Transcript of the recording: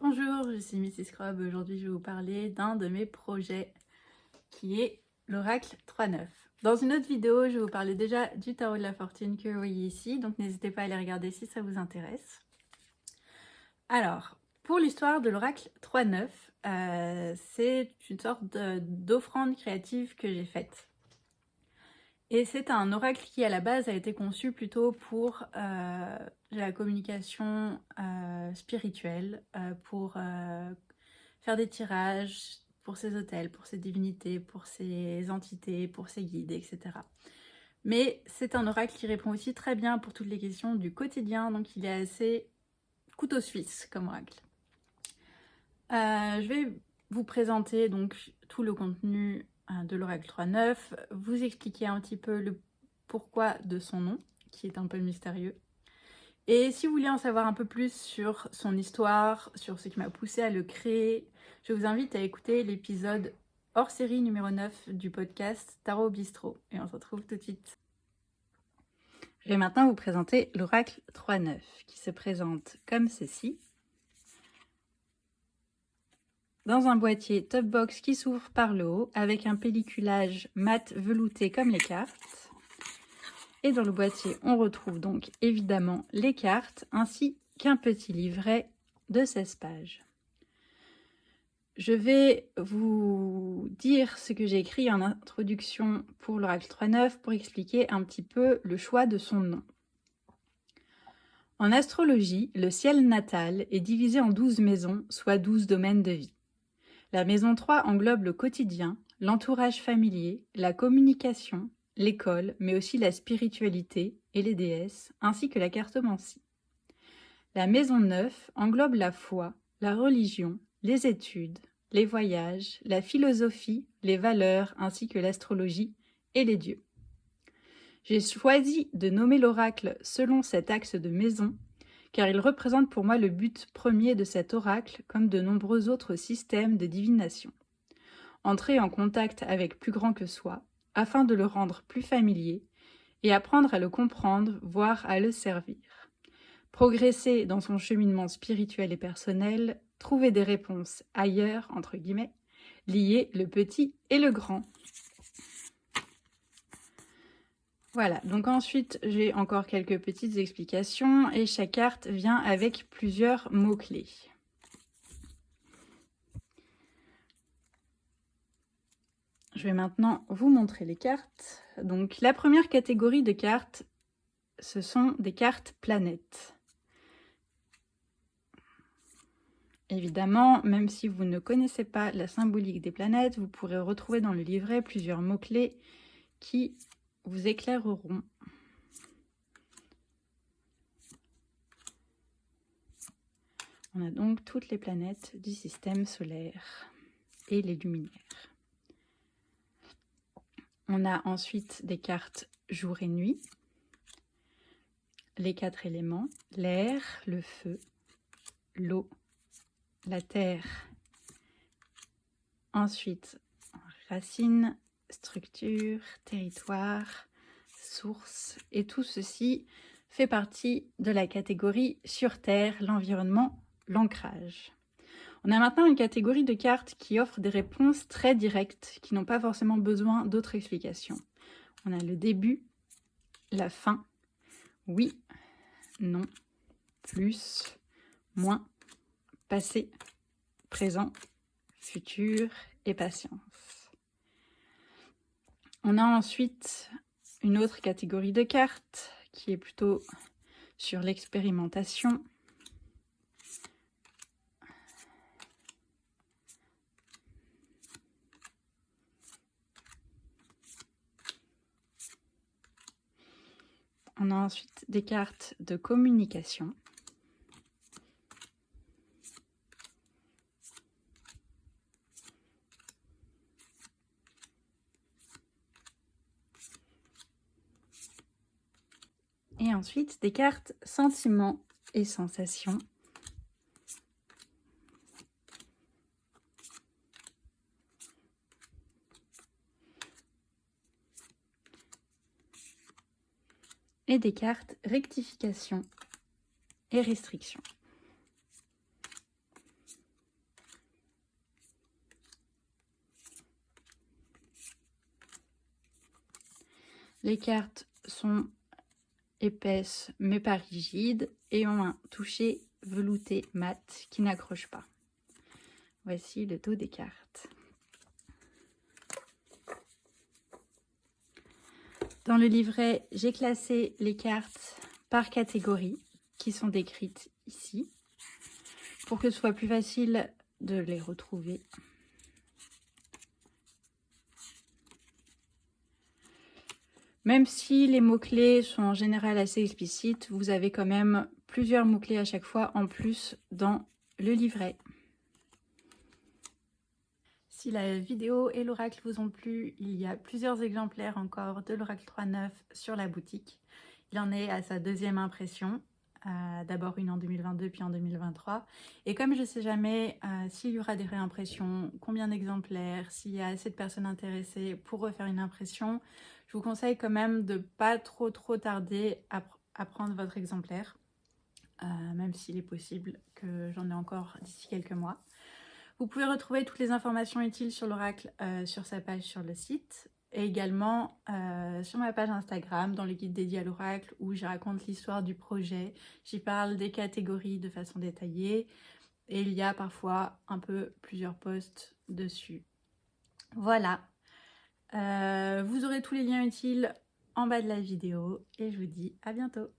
Bonjour, je suis Mrs Scrub. Aujourd'hui, je vais vous parler d'un de mes projets qui est l'Oracle 3.9. Dans une autre vidéo, je vais vous parler déjà du tarot de la fortune que vous voyez ici, donc n'hésitez pas à aller regarder si ça vous intéresse. Alors, pour l'histoire de l'Oracle 3.9, c'est une sorte d'offrande créative que j'ai faite. Et c'est un oracle qui, à la base, a été conçu plutôt pour la communication spirituelle, pour faire des tirages pour ses hôtels, pour ses divinités, pour ses entités, pour ses guides, etc. Mais c'est un oracle qui répond aussi très bien pour toutes les questions du quotidien, donc il est assez couteau suisse comme oracle. Je vais vous présenter donc tout le contenu de l'Oracle 3.9, vous expliquer un petit peu le pourquoi de son nom, qui est un peu mystérieux. Et si vous voulez en savoir un peu plus sur son histoire, sur ce qui m'a poussé à le créer, je vous invite à écouter l'épisode hors série numéro 9 du podcast Tarot Bistro. Et on se retrouve tout de suite. Je vais maintenant vous présenter l'Oracle 3.9, qui se présente comme ceci. Dans un boîtier top box qui s'ouvre par le haut avec un pelliculage mat velouté comme les cartes. Et dans le boîtier, on retrouve donc évidemment les cartes ainsi qu'un petit livret de 16 pages. Je vais vous dire ce que j'ai écrit en introduction pour l'Oracle 3.9 pour expliquer un petit peu le choix de son nom. En astrologie, le ciel natal est divisé en 12 maisons, soit 12 domaines de vie. La maison 3 englobe le quotidien, l'entourage familier, la communication, l'école, mais aussi la spiritualité et les déesses, ainsi que la cartomancie. La maison 9 englobe la foi, la religion, les études, les voyages, la philosophie, les valeurs, ainsi que l'astrologie et les dieux. J'ai choisi de nommer l'oracle selon cet axe de maison, car il représente pour moi le but premier de cet oracle comme de nombreux autres systèmes de divination. Entrer en contact avec plus grand que soi, afin de le rendre plus familier, et apprendre à le comprendre, voire à le servir. Progresser dans son cheminement spirituel et personnel, trouver des réponses ailleurs, entre guillemets, lier le petit et le grand. Voilà, donc ensuite j'ai encore quelques petites explications et chaque carte vient avec plusieurs mots-clés. Je vais maintenant vous montrer les cartes. Donc la première catégorie de cartes, ce sont des cartes planètes. Évidemment, même si vous ne connaissez pas la symbolique des planètes, vous pourrez retrouver dans le livret plusieurs mots-clés qui vous éclaireront. On a donc toutes les planètes du système solaire et les luminaires. On a ensuite des cartes jour et nuit, les 4 éléments, l'air, le feu, l'eau, la terre. Ensuite, racines, structure, territoire, source. Et tout ceci fait partie de la catégorie sur Terre, l'environnement, l'ancrage. On a maintenant une catégorie de cartes qui offre des réponses très directes, qui n'ont pas forcément besoin d'autres explications. On a le début, la fin, oui, non, plus, moins, passé, présent, futur et patience. On a ensuite une autre catégorie de cartes qui est plutôt sur l'expérimentation. On a ensuite des cartes de communication. Et ensuite des cartes sentiments et sensations. Et des cartes rectification et restriction. Les cartes sont épaisses mais pas rigides et ont un toucher velouté mat qui n'accroche pas. Voici le dos des cartes. Dans le livret, j'ai classé les cartes par catégorie qui sont décrites ici pour que ce soit plus facile de les retrouver. Même si les mots-clés sont en général assez explicites, vous avez quand même plusieurs mots-clés à chaque fois en plus dans le livret. Si la vidéo et l'oracle vous ont plu, il y a plusieurs exemplaires encore de l'oracle 3.9 sur la boutique. Il en est à sa deuxième impression, d'abord une en 2022 puis en 2023. Et comme je ne sais jamais s'il y aura des réimpressions, combien d'exemplaires, s'il y a assez de personnes intéressées pour refaire une impression, je vous conseille quand même de ne pas trop tarder à prendre votre exemplaire, même s'il est possible que j'en ai encore d'ici quelques mois. Vous pouvez retrouver toutes les informations utiles sur l'oracle sur sa page sur le site et également sur ma page Instagram dans le guide dédié à l'oracle où je raconte l'histoire du projet. J'y parle des catégories de façon détaillée et il y a parfois un peu plusieurs posts dessus. Voilà, vous aurez tous les liens utiles en bas de la vidéo et je vous dis à bientôt.